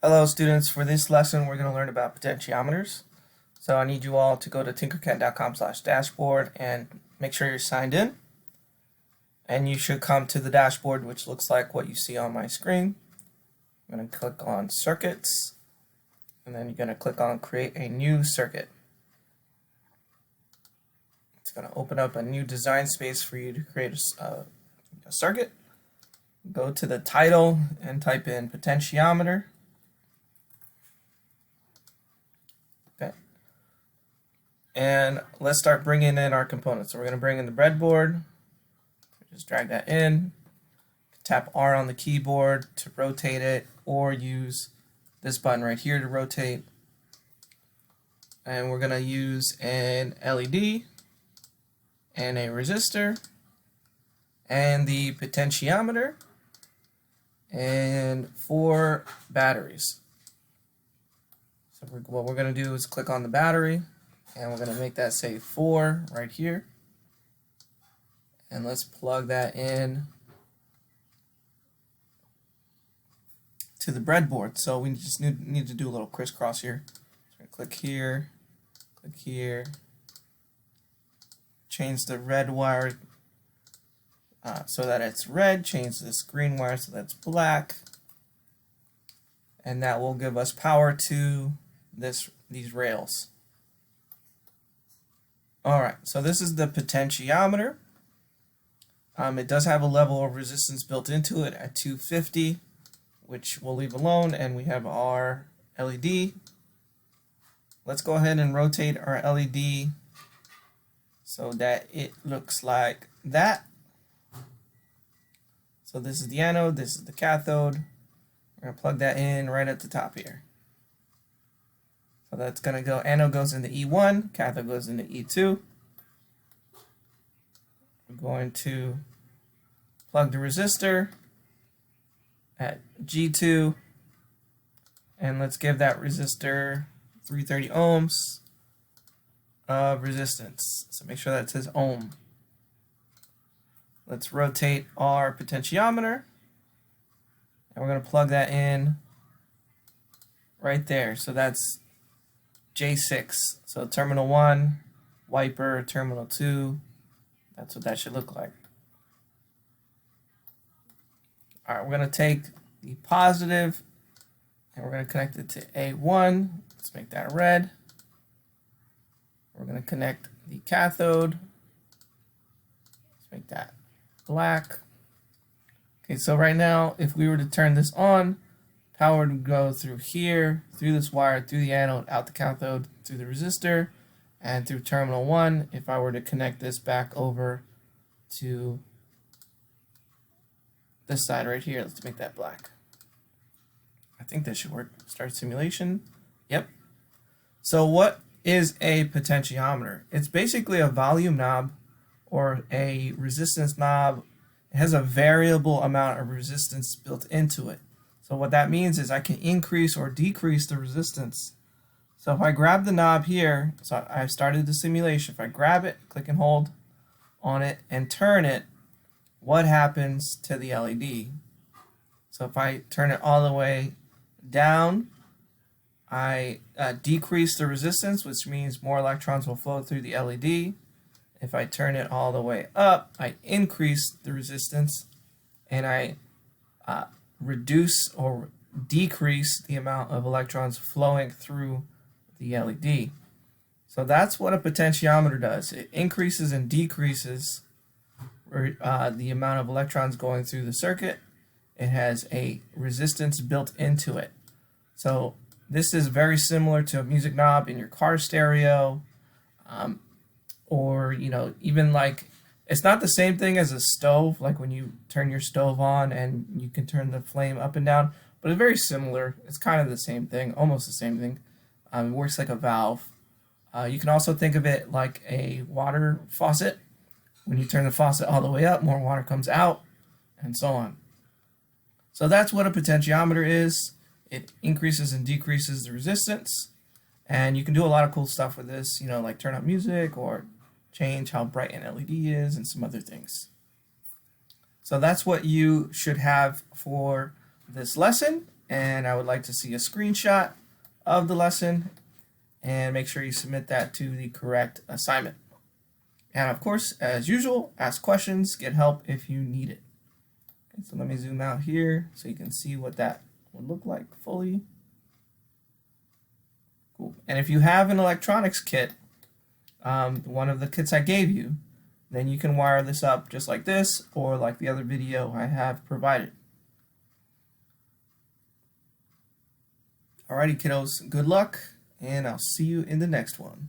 Hello students, for this lesson we're going to learn about potentiometers. So I need you all to go to tinkercad.com/dashboard and make sure you're signed in. And you should come to the dashboard, which looks like what you see on my screen. I'm going to click on circuits, and then you're going to click on create a new circuit. It's going to open up a new design space for you to create a circuit. Go to the title and type in potentiometer. Okay. And let's start bringing in our components. So we're going to bring in the breadboard. Just drag that in. Tap R on the keyboard to rotate it, or use this button right here to rotate. And we're going to use an LED and a resistor and the potentiometer and 4 batteries. So what we're going to do is click on the battery, and we're going to make that say 4 right here. And let's plug that in to the breadboard. So we just need to do a little crisscross here. So click here, change the red wire so that it's red, change this green wire so that's black, and that will give us power to these rails. Alright, so this is the potentiometer. It does have a level of resistance built into it at 250, which we'll leave alone, and we have our LED. Let's go ahead and rotate our LED so that it looks like that. So this is the anode, this is the cathode. We're going to plug that in right at the top here. So that's going to go, anode goes into E1, cathode goes into E2. We're going to plug the resistor at G2, and let's give that resistor 330 ohms of resistance. So make sure that says ohm. Let's rotate our potentiometer, and we're going to plug that in right there. So that's J6. So terminal 1, wiper, terminal 2. That's what that should look like. Alright, we're going to take the positive and we're going to connect it to A1. Let's make that red. We're going to connect the cathode. Let's make that black. Okay, so right now, if we were to turn this on, power would go through here, through this wire, through the anode, out the cathode, through the resistor, and through terminal 1. If I were to connect this back over to this side right here, let's make that black. I think that should work. Start simulation. Yep. So what is a potentiometer? It's basically a volume knob or a resistance knob. It has a variable amount of resistance built into it. So what that means is I can increase or decrease the resistance. So if I grab the knob here, so I started the simulation, if I grab it, click and hold on it and turn it, what happens to the LED? So if I turn it all the way down, I decrease the resistance, which means more electrons will flow through the LED. If I turn it all the way up, I increase the resistance, and I reduce or decrease the amount of electrons flowing through the LED. So that's what a potentiometer does. It increases and decreases the amount of electrons going through the circuit. It has a resistance built into it. So this is very similar to a music knob in your car stereo, or even like, it's not the same thing as a stove, like when you turn your stove on and you can turn the flame up and down, but it's very similar. It's kind of the same thing, almost the same thing. It works like a valve. You can also think of it like a water faucet. When you turn the faucet all the way up, more water comes out, and so on. So that's what a potentiometer is. It increases and decreases the resistance, and you can do a lot of cool stuff with this, like turn up music or change how bright an LED is and some other things. So that's what you should have for this lesson. and I would like to see a screenshot of the lesson, and make sure you submit that to the correct assignment. And of course, as usual, ask questions, get help if you need it. Okay, so let me zoom out here so you can see what that would look like fully. Cool. And if you have an electronics kit, one of the kits I gave you, then you can wire this up just like this, or like the other video I have provided. Alrighty, kiddos, good luck, and I'll see you in the next one.